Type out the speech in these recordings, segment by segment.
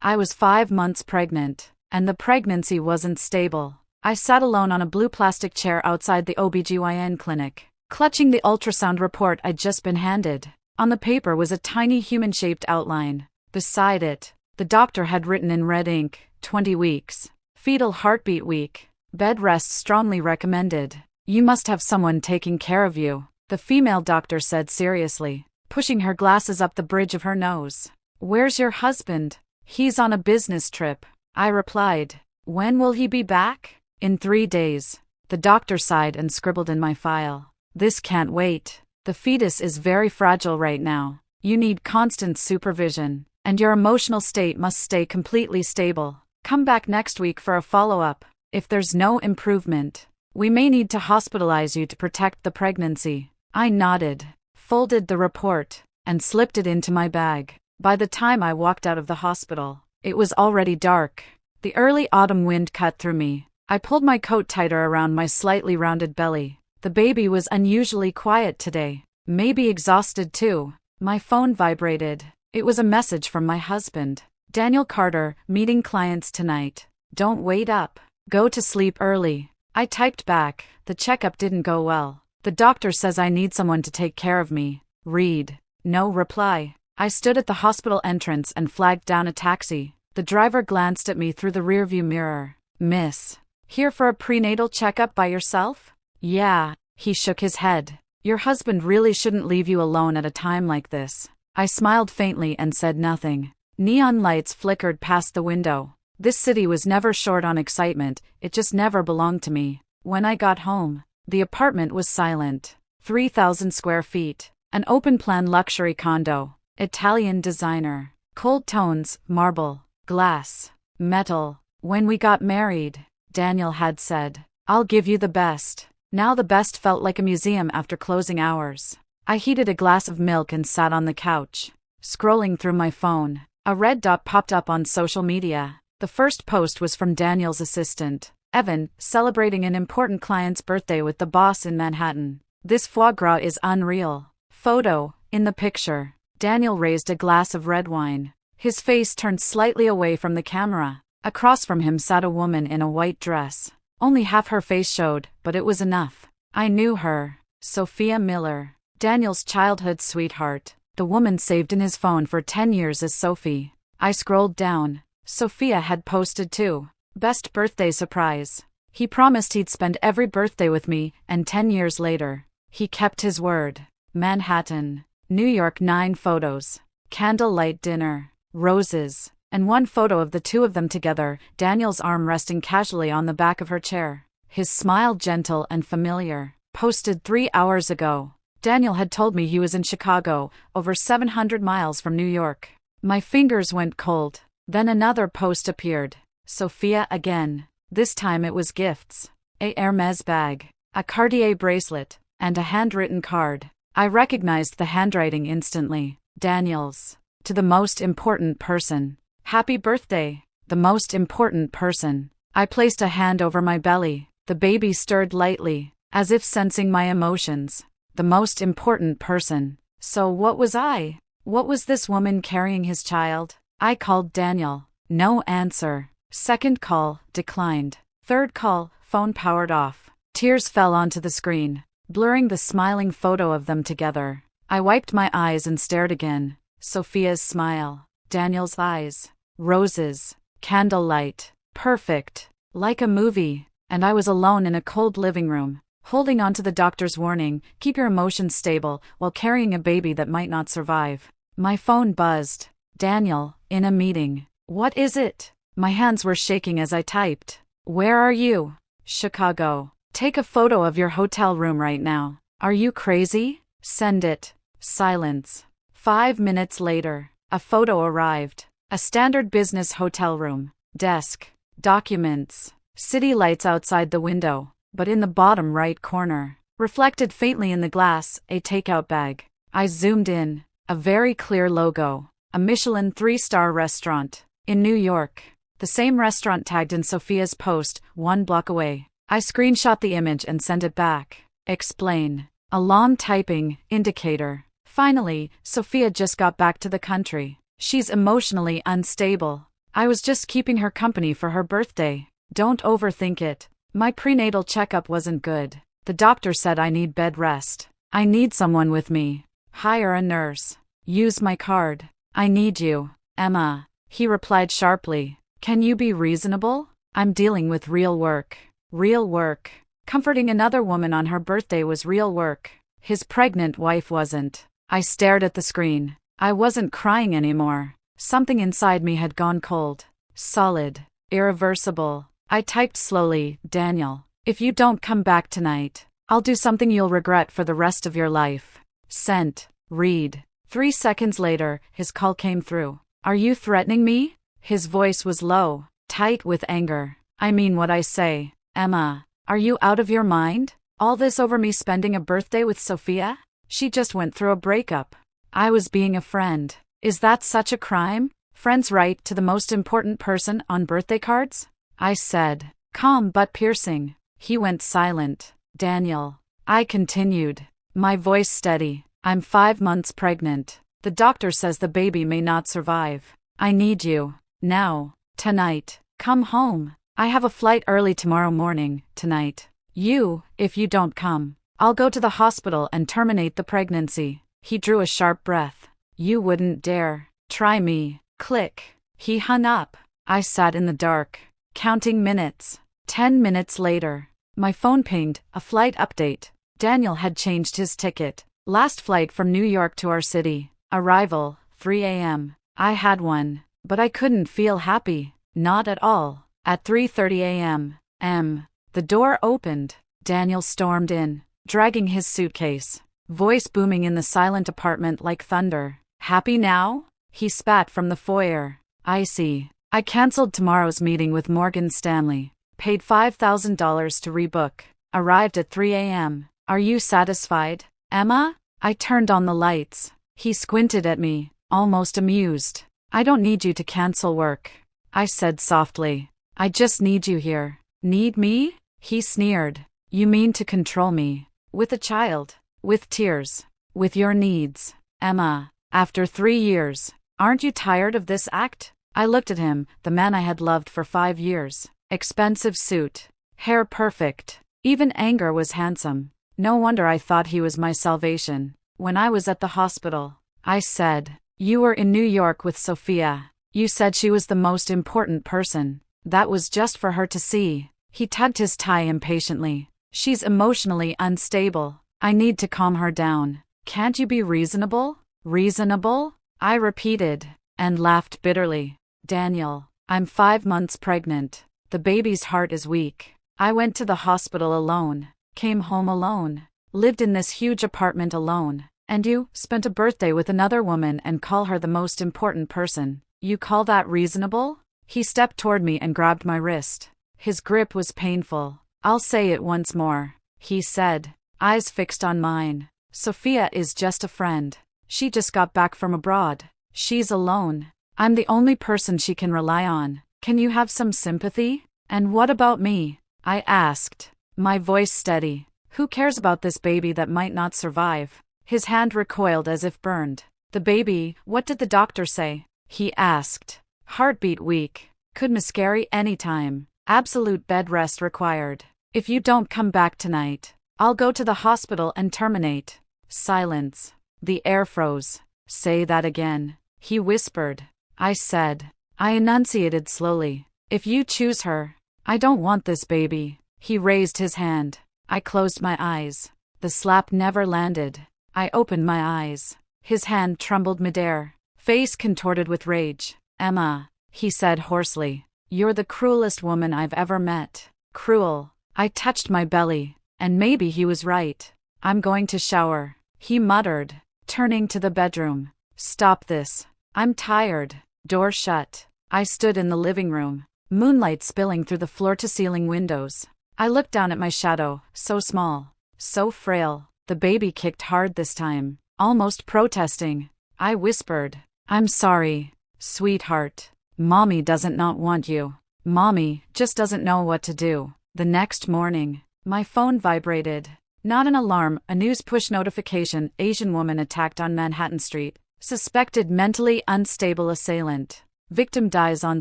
I was 5 months pregnant, and the pregnancy wasn't stable. I sat alone on a blue plastic chair outside the OBGYN clinic, clutching the ultrasound report I'd just been handed. On the paper was a tiny human-shaped outline. Beside it, the doctor had written in red ink, 20 weeks. Fetal heartbeat weak. Bed rest strongly recommended. You must have someone taking care of you, the female doctor said seriously, pushing her glasses up the bridge of her nose. Where's your husband? He's on a business trip, I replied. When will he be back? In 3 days. The doctor sighed and scribbled in my file. This can't wait. The fetus is very fragile right now. You need constant supervision, and your emotional state must stay completely stable. Come back next week for a follow-up. If there's no improvement, we may need to hospitalize you to protect the pregnancy. I nodded, folded the report, and slipped it into my bag. By the time I walked out of the hospital, it was already dark. The early autumn wind cut through me. I pulled my coat tighter around my slightly rounded belly. The baby was unusually quiet today, maybe exhausted too. My phone vibrated. It was a message from my husband. Daniel Carter, meeting clients tonight. Don't wait up. Go to sleep early. I typed back. The checkup didn't go well. The doctor says I need someone to take care of me. Read. No reply. I stood at the hospital entrance and flagged down a taxi. The driver glanced at me through the rearview mirror. Miss, here for a prenatal checkup by yourself? Yeah, he shook his head. Your husband really shouldn't leave you alone at a time like this. I smiled faintly and said nothing. Neon lights flickered past the window. This city was never short on excitement, it just never belonged to me. When I got home, the apartment was silent. 3,000 square feet. An open-plan luxury condo. Italian designer. Cold tones, marble, glass, metal. When we got married, Daniel had said, I'll give you the best. Now the best felt like a museum after closing hours. I heated a glass of milk and sat on the couch. Scrolling through my phone, a red dot popped up on social media. The first post was from Daniel's assistant, Evan, celebrating an important client's birthday with the boss in Manhattan. This foie gras is unreal. Photo. In the picture, Daniel raised a glass of red wine. His face turned slightly away from the camera. Across from him sat a woman in a white dress. Only half her face showed, but it was enough. I knew her. Sophia Miller. Daniel's childhood sweetheart. The woman saved in his phone for 10 years as Sophie. I scrolled down. Sophia had posted too. Best birthday surprise. He promised he'd spend every birthday with me, and 10 years later, he kept his word. Manhattan, New York. 9 photos. Candlelight dinner. Roses. And one photo of the two of them together, Daniel's arm resting casually on the back of her chair. His smile gentle and familiar. Posted 3 hours ago. Daniel had told me he was in Chicago, over 700 miles from New York. My fingers went cold. Then another post appeared. Sophia again. This time it was gifts. A Hermes bag, a Cartier bracelet, and a handwritten card. I recognized the handwriting instantly. Daniel's. To the most important person. Happy birthday. The most important person. I placed a hand over my belly. The baby stirred lightly, as if sensing my emotions. The most important person. So what was I? What was this woman carrying his child? I called Daniel. No answer. Second call, declined. Third call, phone powered off. Tears fell onto the screen, blurring the smiling photo of them together. I wiped my eyes and stared again. Sophia's smile. Daniel's eyes. Roses. Candlelight. Perfect. Like a movie. And I was alone in a cold living room, holding on to the doctor's warning, keep your emotions stable, while carrying a baby that might not survive. My phone buzzed. Daniel, in a meeting. What is it? My hands were shaking as I typed. Where are you? Chicago. Take a photo of your hotel room right now. Are you crazy? Send it. Silence. 5 minutes later, a photo arrived. A standard business hotel room. Desk. Documents. City lights outside the window, but in the bottom right corner, reflected faintly in the glass, a takeout bag. I zoomed in. A very clear logo. A Michelin 3-star restaurant. In New York. The same restaurant tagged in Sophia's post, 1 block away. I screenshot the image and sent it back. Explain. A long typing indicator. Finally, Sophia just got back to the country. She's emotionally unstable. I was just keeping her company for her birthday. Don't overthink it. My prenatal checkup wasn't good. The doctor said I need bed rest. I need someone with me. Hire a nurse. Use my card. I need you, Emma. He replied sharply. Can you be reasonable? I'm dealing with real work. Real work. Comforting another woman on her birthday was real work. His pregnant wife wasn't. I stared at the screen. I wasn't crying anymore. Something inside me had gone cold. Solid. Irreversible. I typed slowly, Daniel, if you don't come back tonight, I'll do something you'll regret for the rest of your life. Sent. Read. 3 seconds later, his call came through. Are you threatening me? His voice was low, tight with anger. I mean what I say. Emma, are you out of your mind? All this over me spending a birthday with Sophia? She just went through a breakup. I was being a friend. Is that such a crime? Friends write to the most important person on birthday cards? I said, calm but piercing. He went silent. Daniel. I continued, my voice steady. I'm 5 months pregnant. The doctor says the baby may not survive. I need you. Now. Tonight. Come home. I have a flight early tomorrow morning, tonight. If you don't come, I'll go to the hospital and terminate the pregnancy. He drew a sharp breath. You wouldn't dare. Try me. Click. He hung up. I sat in the dark, counting minutes. 10 minutes later, my phone pinged, a flight update. Daniel had changed his ticket. Last flight from New York to our city. Arrival, 3 a.m. I had one, but I couldn't feel happy. Not at all. At 3:30 a.m. The door opened. Daniel stormed in, dragging his suitcase. Voice booming in the silent apartment like thunder. Happy now? He spat from the foyer. I see. I cancelled tomorrow's meeting with Morgan Stanley. Paid $5,000 to rebook. Arrived at 3 a.m. Are you satisfied, Emma? I turned on the lights. He squinted at me, almost amused. I don't need you to cancel work, I said softly. I just need you here. Need me? He sneered. You mean to control me? With a child? With tears? With your needs? Emma, after 3 years, aren't you tired of this act? I looked at him, the man I had loved for 5 years. Expensive suit. Hair perfect. Even anger was handsome. No wonder I thought he was my salvation. When I was at the hospital, I said, you were in New York with Sophia. You said she was the most important person. That was just for her to see. He tugged his tie impatiently. She's emotionally unstable. I need to calm her down. Can't you be reasonable? Reasonable? I repeated, and laughed bitterly. Daniel, I'm 5 months pregnant. The baby's heart is weak. I went to the hospital alone. Came home alone. Lived in this huge apartment alone. And you spent a birthday with another woman and call her the most important person. You call that reasonable? He stepped toward me and grabbed my wrist. His grip was painful. I'll say it once more, he said, eyes fixed on mine. Sophia is just a friend. She just got back from abroad. She's alone. I'm the only person she can rely on. Can you have some sympathy? And what about me? I asked, my voice steady. Who cares about this baby that might not survive? His hand recoiled as if burned. The baby, what did the doctor say? He asked. Heartbeat weak. Could miscarry any time. Absolute bed rest required. If you don't come back tonight, I'll go to the hospital and terminate. Silence. The air froze. Say that again, he whispered. I said. I enunciated slowly. If you choose her, I don't want this baby. He raised his hand. I closed my eyes. The slap never landed. I opened my eyes. His hand trembled midair, face contorted with rage. Emma, he said hoarsely, you're the cruelest woman I've ever met. Cruel. I touched my belly, and maybe he was right. I'm going to shower, he muttered, turning to the bedroom. Stop this. I'm tired. Door shut. I stood in the living room, moonlight spilling through the floor-to-ceiling windows. I looked down at my shadow, so small, so frail. The baby kicked hard this time, almost protesting. I whispered, I'm sorry, sweetheart. Mommy doesn't not want you. Mommy just doesn't know what to do. The next morning, my phone vibrated. Not an alarm, a news push notification. Asian woman attacked on Manhattan Street. Suspected mentally unstable assailant. Victim dies on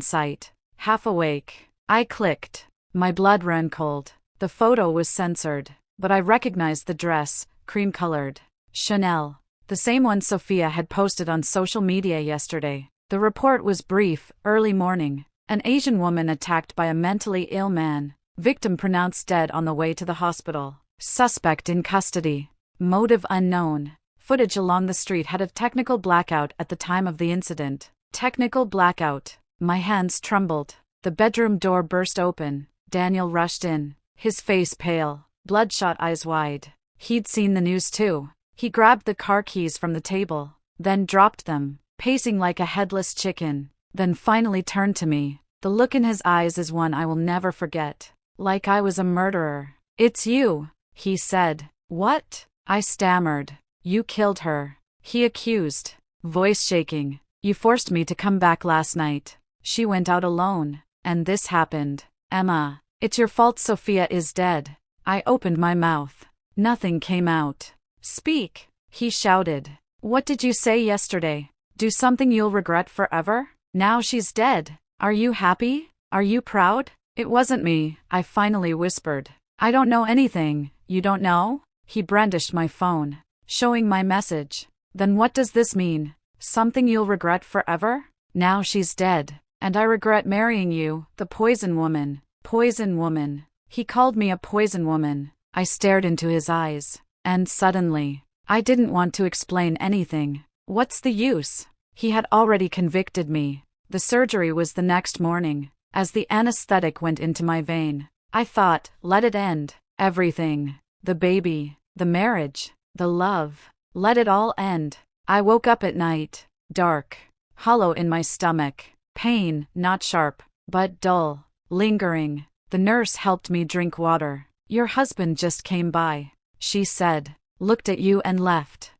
site. Half awake. I clicked. My blood ran cold. The photo was censored, but I recognized the dress, cream-colored. Chanel. The same one Sophia had posted on social media yesterday. The report was brief, early morning. An Asian woman attacked by a mentally ill man. Victim pronounced dead on the way to the hospital. Suspect in custody. Motive unknown. Footage along the street had a technical blackout at the time of the incident. Technical blackout. My hands trembled. The bedroom door burst open. Daniel rushed in, his face pale, bloodshot eyes wide. He'd seen the news too. He grabbed the car keys from the table, then dropped them, pacing like a headless chicken, then finally turned to me. The look in his eyes is one I will never forget. Like I was a murderer. "It's you," he said. "What?" I stammered. "You killed her," he accused, voice shaking. "You forced me to come back last night. She went out alone, and this happened. Emma, it's your fault Sophia is dead." I opened my mouth. Nothing came out. "Speak," he shouted. "What did you say yesterday? Do something you'll regret forever? Now she's dead. Are you happy? Are you proud?" "It wasn't me," I finally whispered. "I don't know anything." "You don't know?" He brandished my phone, showing my message. "Then what does this mean? Something you'll regret forever? Now she's dead, and I regret marrying you, the poison woman." Poison woman. He called me a poison woman. I stared into his eyes, and suddenly, I didn't want to explain anything. What's the use? He had already convicted me. The surgery was the next morning. As the anesthetic went into my vein, I thought, let it end. Everything. The baby, the marriage, the love. Let it all end. I woke up at night, dark, hollow in my stomach. Pain, not sharp, but dull, lingering. The nurse helped me drink water. "Your husband just came by," she said. "Looked at you and left."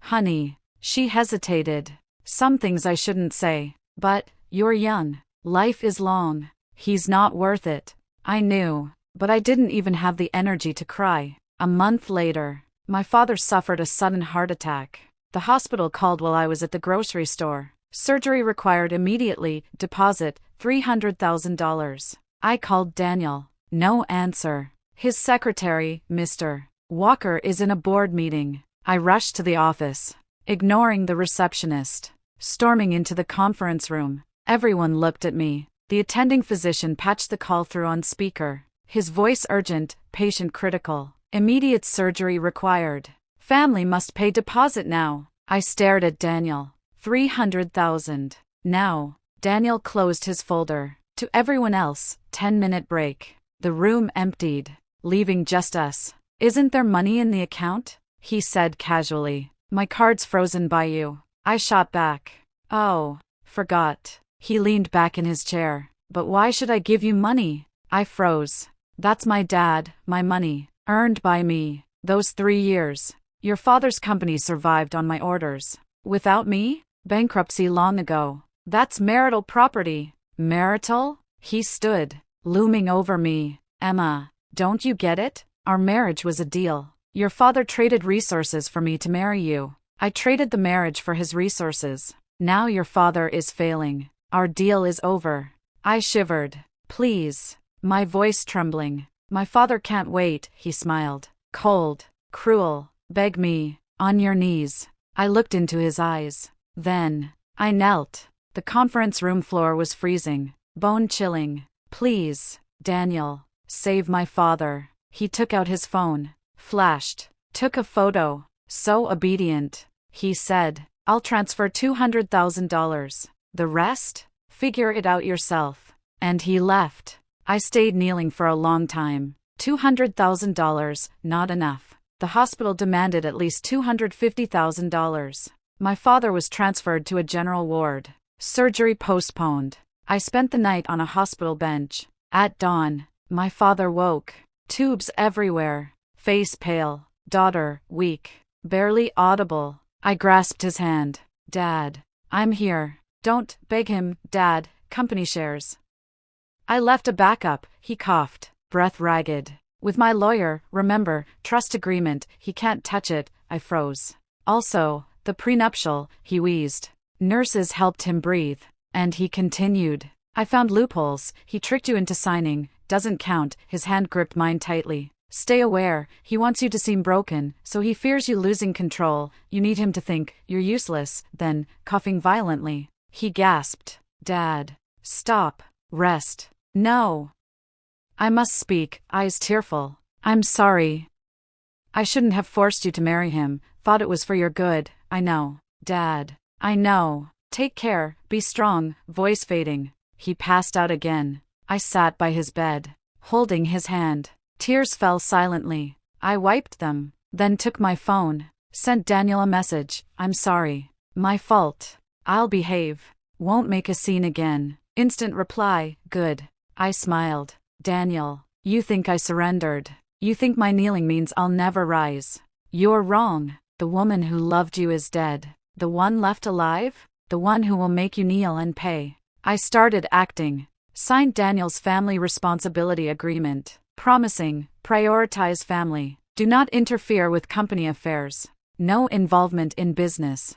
Honey. She hesitated. "Some things I shouldn't say, but you're young. Life is long. He's not worth it." I knew, but I didn't even have the energy to cry. A month later, my father suffered a sudden heart attack. The hospital called while I was at the grocery store. Surgery required immediately, deposit $300,000. I called Daniel. No answer. His secretary, Mr. Walker, is in a board meeting. I rushed to the office, ignoring the receptionist. Storming into the conference room, everyone looked at me. The attending physician patched the call through on speaker. His voice urgent, patient critical. Immediate surgery required. Family must pay deposit now. I stared at Daniel. 300,000. Now. Daniel closed his folder. To everyone else, 10-minute break. The room emptied, leaving just us. "Isn't there money in the account?" he said casually. "My card's frozen by you." I shot back. "Oh, forgot." He leaned back in his chair. "But why should I give you money?" I froze. "That's my dad, my money, earned by me. Those 3 years. Your father's company survived on my orders. Without me? Bankruptcy long ago. That's marital property." "Marital?" He stood, looming over me. "Emma, don't you get it? Our marriage was a deal. Your father traded resources for me to marry you. I traded the marriage for his resources. Now your father is failing. Our deal is over." I shivered. "Please." My voice trembling. "My father can't wait," he smiled. "Cold, cruel. Beg me. On your knees." I looked into his eyes. Then, I knelt. The conference room floor was freezing, bone-chilling. "Please, Daniel, save my father." He took out his phone, flashed, took a photo. "So obedient," he said. "I'll transfer $200,000. The rest? Figure it out yourself." And he left. I stayed kneeling for a long time. $200,000, not enough. The hospital demanded at least $250,000. My father was transferred to a general ward. Surgery postponed. I spent the night on a hospital bench. At dawn, my father woke. Tubes everywhere. Face pale. Daughter, weak. Barely audible. I grasped his hand. "Dad, I'm here." "Don't," beg him, "Dad, company shares." "I left a backup," he coughed, breath ragged. "With my lawyer, remember, trust agreement, he can't touch it." I froze. "Also, the prenuptial," he wheezed. Nurses helped him breathe. And he continued. I found loopholes. He tricked you into signing. Doesn't count. His hand gripped mine tightly. Stay aware. He wants you to seem broken, so he fears you losing control. You need him to think you're useless. Then, coughing violently, he gasped. Dad. Stop. Rest. No. I must speak, eyes tearful. I'm sorry. I shouldn't have forced you to marry him. Thought it was for your good. I know. Dad. I know. Take care. Be strong. Voice fading. He passed out again. I sat by his bed, holding his hand. Tears fell silently. I wiped them, then took my phone. Sent Daniel a message. I'm sorry. My fault. I'll behave. Won't make a scene again. Instant reply. Good. I smiled. Daniel, you think I surrendered. You think my kneeling means I'll never rise. You're wrong. The woman who loved you is dead. The one left alive? The one who will make you kneel and pay. I started acting. Signed Daniel's family responsibility agreement. Promising, prioritize family. Do not interfere with company affairs. No involvement in business.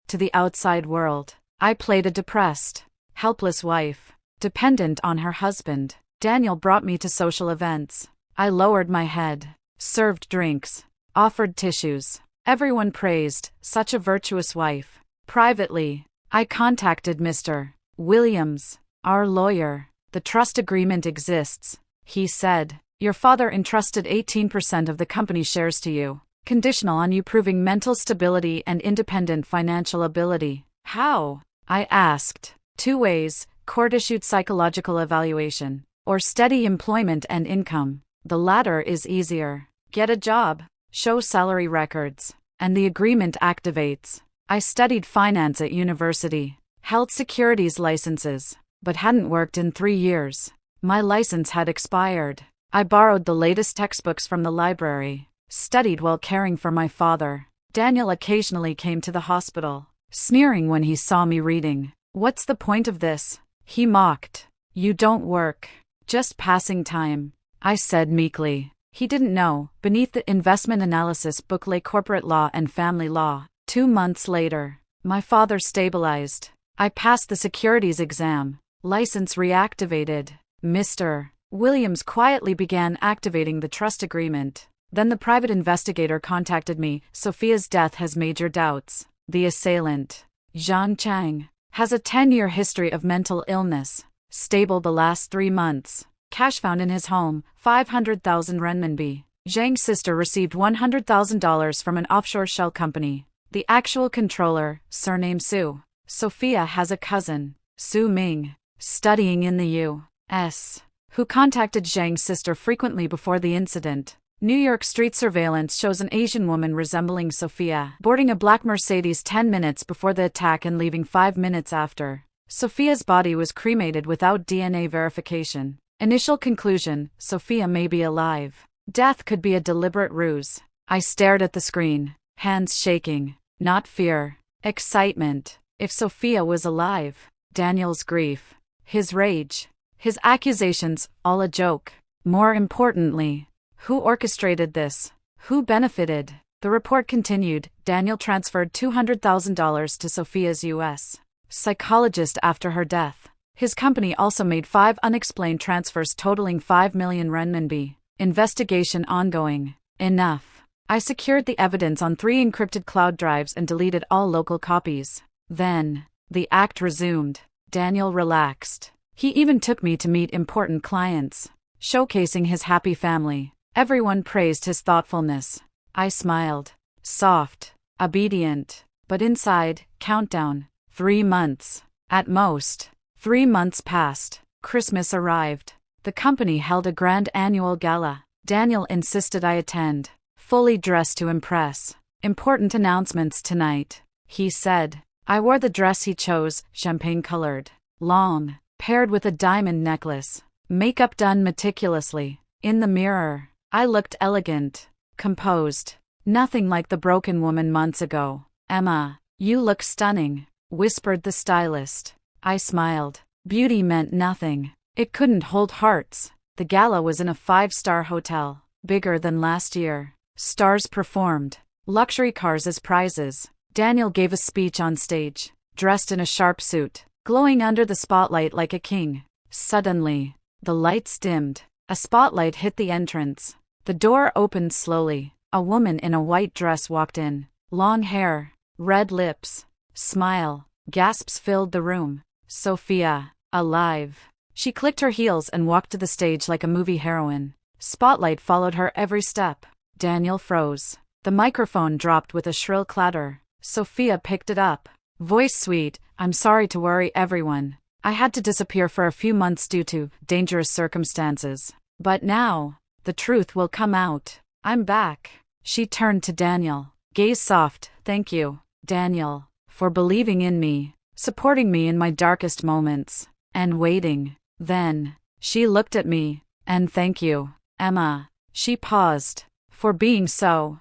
To the outside world, I played a depressed, helpless wife, dependent on her husband. Daniel brought me to social events. I lowered my head, served drinks, offered tissues. Everyone praised, such a virtuous wife. Privately, I contacted Mr. Williams, our lawyer. The trust agreement exists, he said. Your father entrusted 18% of the company shares to you, conditional on you proving mental stability and independent financial ability. How? I asked. 2 ways, court-issued psychological evaluation, or steady employment and income. The latter is easier. Get a job, show salary records, and the agreement activates. I studied finance at university, held securities licenses, but hadn't worked in 3 years. My license had expired. I borrowed the latest textbooks from the library, studied while caring for my father. Daniel occasionally came to the hospital, sneering when he saw me reading. What's the point of this? He mocked. You don't work. Just passing time, I said meekly. He didn't know, beneath the investment analysis book lay corporate law and family law. 2 months later, my father stabilized. I passed the securities exam. License reactivated. Mr. Williams quietly began activating the trust agreement. Then the private investigator contacted me. Sophia's death has major doubts. The assailant, Zhang Chang, has a 10-year history of mental illness. Stable the last 3 months. Cash found in his home, 500,000 renminbi. Zhang's sister received $100,000 from an offshore shell company. The actual controller, surname Su. Sophia has a cousin, Su Ming, studying in the U.S., who contacted Zhang's sister frequently before the incident. New York street surveillance shows an Asian woman resembling Sophia boarding a black Mercedes 10 minutes before the attack and leaving 5 minutes after. Sophia's body was cremated without DNA verification. Initial conclusion, Sophia may be alive. Death could be a deliberate ruse. I stared at the screen, hands shaking. Not fear, excitement. If Sophia was alive, Daniel's grief, his rage, his accusations, all a joke. More importantly, who orchestrated this? Who benefited? The report continued. Daniel transferred $200,000 to Sophia's U.S. psychologist after her death. His company also made 5 unexplained transfers totaling 5 million renminbi. Investigation ongoing. Enough. I secured the evidence on 3 encrypted cloud drives and deleted all local copies. Then, the act resumed. Daniel relaxed. He even took me to meet important clients, showcasing his happy family. Everyone praised his thoughtfulness. I smiled. Soft, obedient. But inside, countdown. 3 months. At most. 3 months passed. Christmas arrived. The company held a grand annual gala. Daniel insisted I attend, fully dressed to impress. Important announcements tonight, he said. I wore the dress he chose, champagne-colored, long, paired with a diamond necklace. Makeup done meticulously. In the mirror, I looked elegant, composed. Nothing like the broken woman months ago. Emma, you look stunning, whispered the stylist. I smiled. Beauty meant nothing. It couldn't hold hearts. The gala was in a 5-star hotel, bigger than last year. Stars performed. Luxury cars as prizes. Daniel gave a speech on stage, dressed in a sharp suit, glowing under the spotlight like a king. Suddenly, the lights dimmed. A spotlight hit the entrance. The door opened slowly. A woman in a white dress walked in. Long hair, red lips, smile. Gasps filled the room. Sophia, alive. She clicked her heels and walked to the stage like a movie heroine. Spotlight followed her every step. Daniel froze. The microphone dropped with a shrill clatter. Sophia picked it up. Voice sweet, "I'm sorry to worry everyone. I had to disappear for a few months due to dangerous circumstances. But now, the truth will come out. I'm back." She turned to Daniel. Gaze soft, "Thank you, Daniel, for believing in me, supporting me in my darkest moments, and waiting." Then, she looked at me. "And thank you, Emma." She paused. "For being so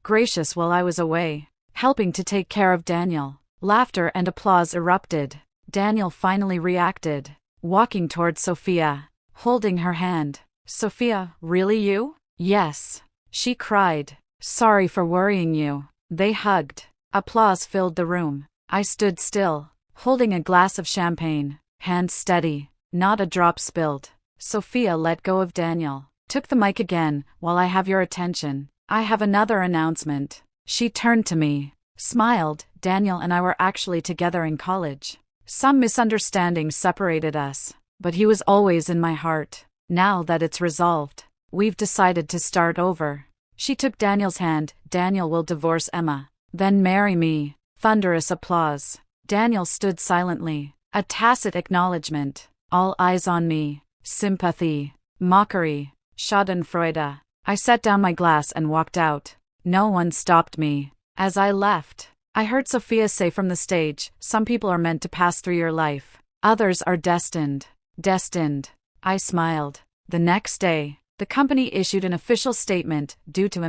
gracious while I was away, helping to take care of Daniel." Laughter and applause erupted. Daniel finally reacted, walking towards Sophia, holding her hand. "Sophia, really you?" "Yes," she cried. "Sorry for worrying you." They hugged. Applause filled the room. I stood still, holding a glass of champagne, hands steady, not a drop spilled. Sophia let go of Daniel, took the mic again. "While I have your attention, I have another announcement." She turned to me, smiled. "Daniel and I were actually together in college. Some misunderstandings separated us, but he was always in my heart. Now that it's resolved, we've decided to start over." She took Daniel's hand. "Daniel will divorce Emma, then marry me." Thunderous applause. Daniel stood silently, a tacit acknowledgement. All eyes on me. Sympathy, mockery, schadenfreude. I set down my glass and walked out. No one stopped me. As I left, I heard Sophia say from the stage, "Some people are meant to pass through your life. Others are destined." Destined. I smiled. The next day, the company issued an official statement. Due to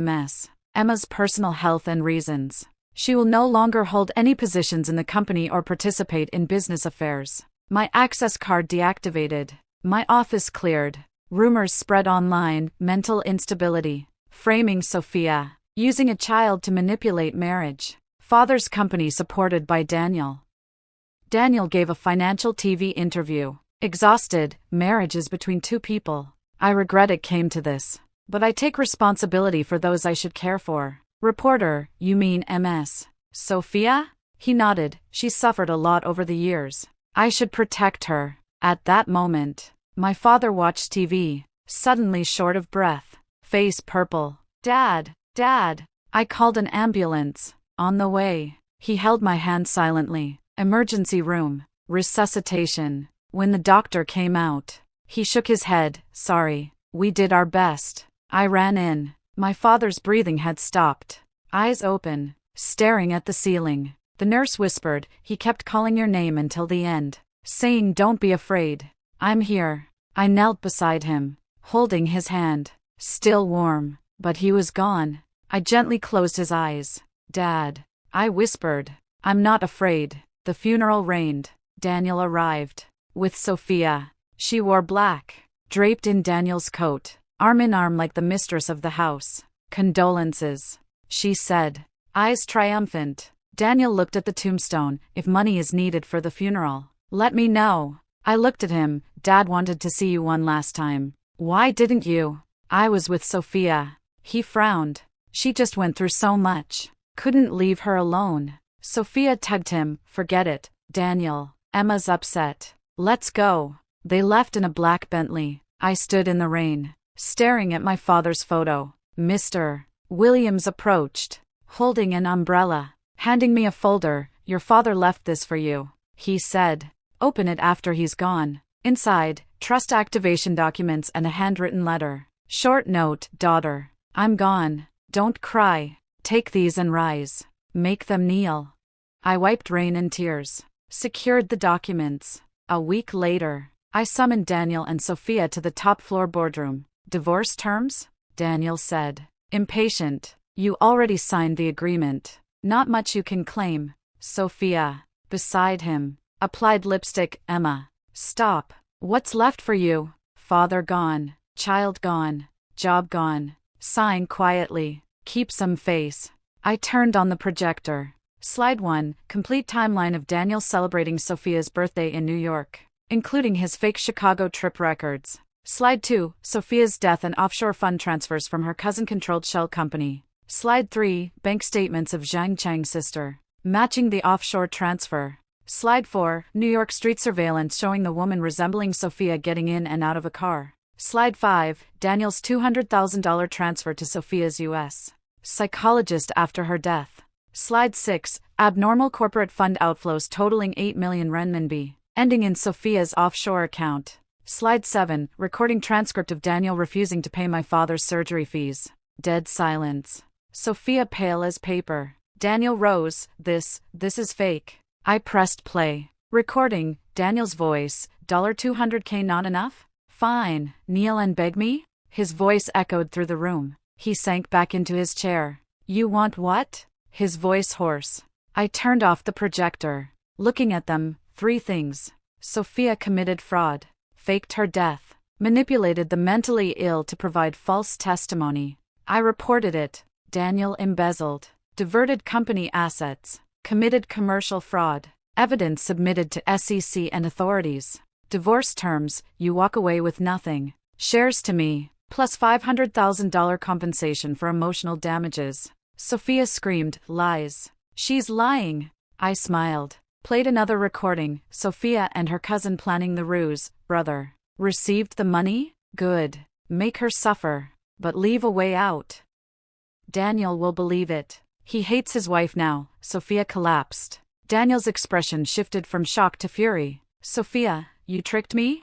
Emma's personal health and reasons, she will no longer hold any positions in the company or participate in business affairs. My access card deactivated. My office cleared. Rumors spread online. Mental instability. Framing Sophia. Using a child to manipulate marriage. Father's company supported by Daniel. Daniel gave a financial TV interview. Exhausted. "Marriage is between two people. I regret it came to this, but I take responsibility for those I should care for." Reporter, "You mean MS Sophia?" He nodded. "She suffered a lot over the years. I should protect her." At that moment, my father watched TV, suddenly short of breath, face purple. "Dad, Dad." I called an ambulance. On the way, he held my hand silently. Emergency room, resuscitation. When the doctor came out, he shook his head. "Sorry, we did our best." I ran in. My father's breathing had stopped. Eyes open, staring at the ceiling. The nurse whispered, "He kept calling your name until the end, saying don't be afraid. I'm here." I knelt beside him, holding his hand, still warm, but he was gone. I gently closed his eyes. "Dad," I whispered, "I'm not afraid." The funeral reigned. Daniel arrived. With Sophia. She wore black, draped in Daniel's coat, arm in arm like the mistress of the house. "Condolences," she said, eyes triumphant. Daniel looked at the tombstone. "If money is needed for the funeral, let me know." I looked at him. "Dad wanted to see you one last time. Why didn't you?" "I was with Sophia." He frowned. "She just went through so much. Couldn't leave her alone." Sophia tugged him. "Forget it, Daniel. Emma's upset. Let's go." They left in a black Bentley. I stood in the rain, staring at my father's photo. Mr. Williams approached, holding an umbrella, handing me a folder. "Your father left this for you," he said. "Open it after he's gone." Inside, trust activation documents and a handwritten letter. Short note, "Daughter, I'm gone. Don't cry. Take these and rise. Make them kneel." I wiped rain and tears, secured the documents. A week later, I summoned Daniel and Sophia to the top-floor boardroom. "Divorce terms?" Daniel said, impatient. "You already signed the agreement. Not much you can claim." Sophia, beside him, applied lipstick. "Emma, stop. What's left for you? Father gone, child gone, job gone." Sighing quietly, "Keep some face." I turned on the projector. Slide 1. Complete timeline of Daniel celebrating Sophia's birthday in New York, including his fake Chicago trip records. Slide 2. Sophia's death and offshore fund transfers from her cousin-controlled shell company. Slide 3. Bank statements of Zhang Chang's sister, matching the offshore transfer. Slide 4. New York street surveillance showing the woman resembling Sophia getting in and out of a car. Slide 5. Daniel's $200,000 transfer to Sophia's U.S. psychologist after her death. Slide 6. Abnormal corporate fund outflows totaling 8 million renminbi, ending in Sophia's offshore account. Slide 7. Recording transcript of Daniel refusing to pay my father's surgery fees. Dead silence. Sophia pale as paper. Daniel rose. This is fake. I pressed play. Recording. Daniel's voice. $200K not enough? Fine. Kneel and beg me? His voice echoed through the room. He sank back into his chair. You want what? His voice hoarse. I turned off the projector. Looking at them, 3 things. Sophia committed fraud. Faked her death. Manipulated the mentally ill to provide false testimony. I reported it. Daniel embezzled. Diverted company assets. Committed commercial fraud. Evidence submitted to SEC and authorities. Divorce terms, you walk away with nothing. Shares to me, plus $500,000 compensation for emotional damages. Sophia screamed, lies. She's lying. I smiled. Played another recording, Sophia and her cousin planning the ruse. Brother. Received the money? Good. Make her suffer. But leave a way out. Daniel will believe it. He hates his wife now. Sophia collapsed. Daniel's expression shifted from shock to fury. Sophia, you tricked me?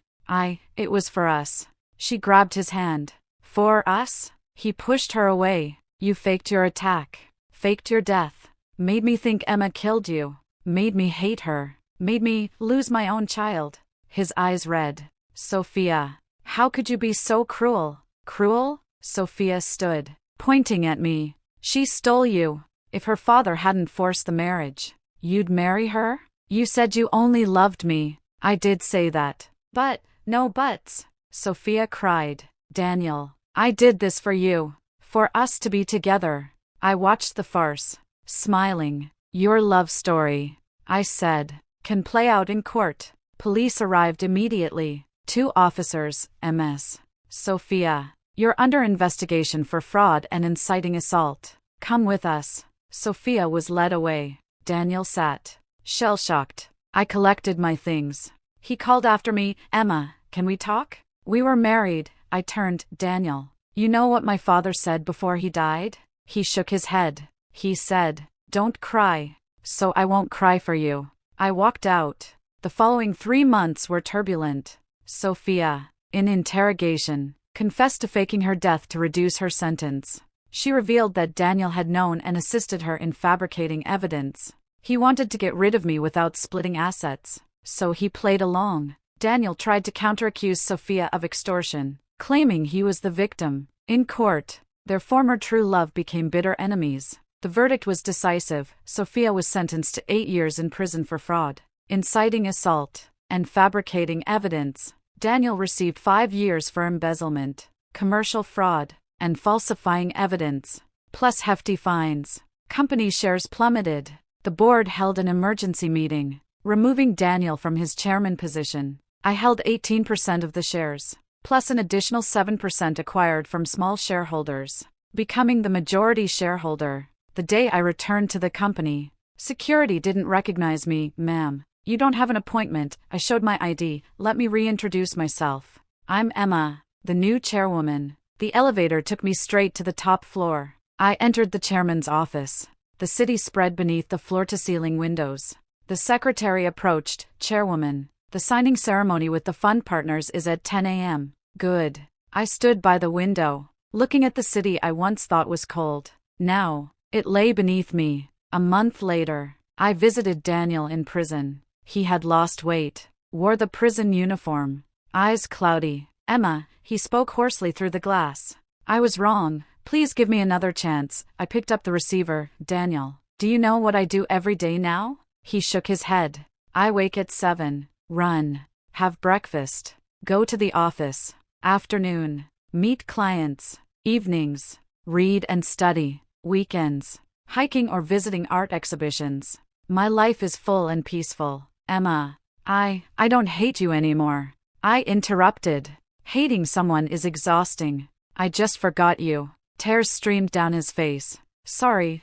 It was for us. She grabbed his hand. For us? He pushed her away. You faked your attack. Faked your death. Made me think Emma killed you. Made me hate her. Made me lose my own child. His eyes red. Sophia, how could you be so cruel? Cruel? Sophia stood, pointing at me. She stole you. If her father hadn't forced the marriage, you'd marry her? You said you only loved me. I did say that. But, no buts. Sophia cried. Daniel, I did this for you. For us to be together. I watched the farce, smiling. Your love story, I said, can play out in court. Police arrived immediately. 2 officers, MS. Sophia, you're under investigation for fraud and inciting assault. Come with us. Sophia was led away. Daniel sat, shell-shocked. I collected my things. He called after me, Emma, can we talk? We were married. I turned, Daniel, you know what my father said before he died? He shook his head. He said, don't cry. So I won't cry for you. I walked out. The following 3 months were turbulent. Sophia, in interrogation, confessed to faking her death to reduce her sentence. She revealed that Daniel had known and assisted her in fabricating evidence. He wanted to get rid of me without splitting assets, so he played along. Daniel tried to counter-accuse Sophia of extortion, claiming he was the victim. In court, their former true love became bitter enemies. The verdict was decisive. Sophia was sentenced to 8 years in prison for fraud, inciting assault, and fabricating evidence. Daniel received 5 years for embezzlement, commercial fraud, and falsifying evidence, plus hefty fines. Company shares plummeted. The board held an emergency meeting, removing Daniel from his chairman position. I held 18% of the shares, plus an additional 7% acquired from small shareholders, becoming the majority shareholder. The day I returned to the company, security didn't recognize me. Ma'am, you don't have an appointment. I showed my ID. Let me reintroduce myself. I'm Emma, the new chairwoman. The elevator took me straight to the top floor. I entered the chairman's office. The city spread beneath the floor-to-ceiling windows. The secretary approached. Chairwoman, the signing ceremony with the fund partners is at 10 a.m. Good. I stood by the window, looking at the city I once thought was cold. Now, it lay beneath me. A month later, I visited Daniel in prison. He had lost weight, wore the prison uniform, eyes cloudy. Emma, he spoke hoarsely through the glass. I was wrong. Please give me another chance. I picked up the receiver. Daniel, do you know what I do every day now? He shook his head. I wake at 7, run, have breakfast, go to the office, afternoon, meet clients, evenings, read and study, weekends, hiking or visiting art exhibitions. My life is full and peaceful. Emma. I don't hate you anymore. I interrupted. Hating someone is exhausting. I just forgot you. Tears streamed down his face. Sorry,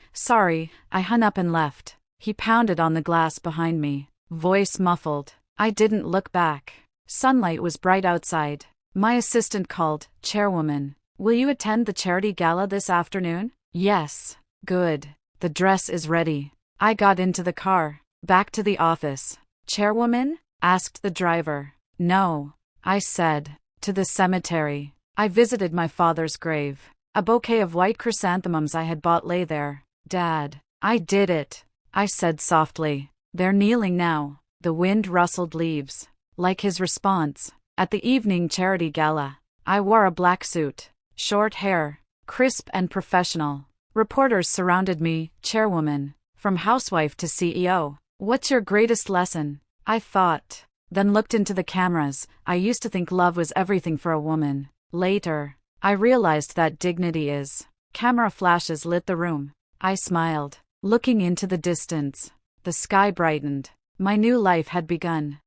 I hung up and left. He pounded on the glass behind me, voice muffled. I didn't look back. Sunlight was bright outside. My assistant called, Chairwoman. Will you attend the charity gala this afternoon? Yes. Good. The dress is ready. I got into the car. Back to the office. Chairwoman? Asked the driver. No. I said. To the cemetery. I visited my father's grave. A bouquet of white chrysanthemums I had bought lay there. Dad. I did it. I said softly. They're kneeling now. The wind rustled leaves. Like his response. At the evening charity gala, I wore a black suit. Short hair. Crisp and professional. Reporters surrounded me. Chairwoman. From housewife to CEO. What's your greatest lesson? I thought. Then looked into the cameras. I used to think love was everything for a woman. Later, I realized that dignity is. Camera flashes lit the room. I smiled, looking into the distance. The sky brightened. My new life had begun.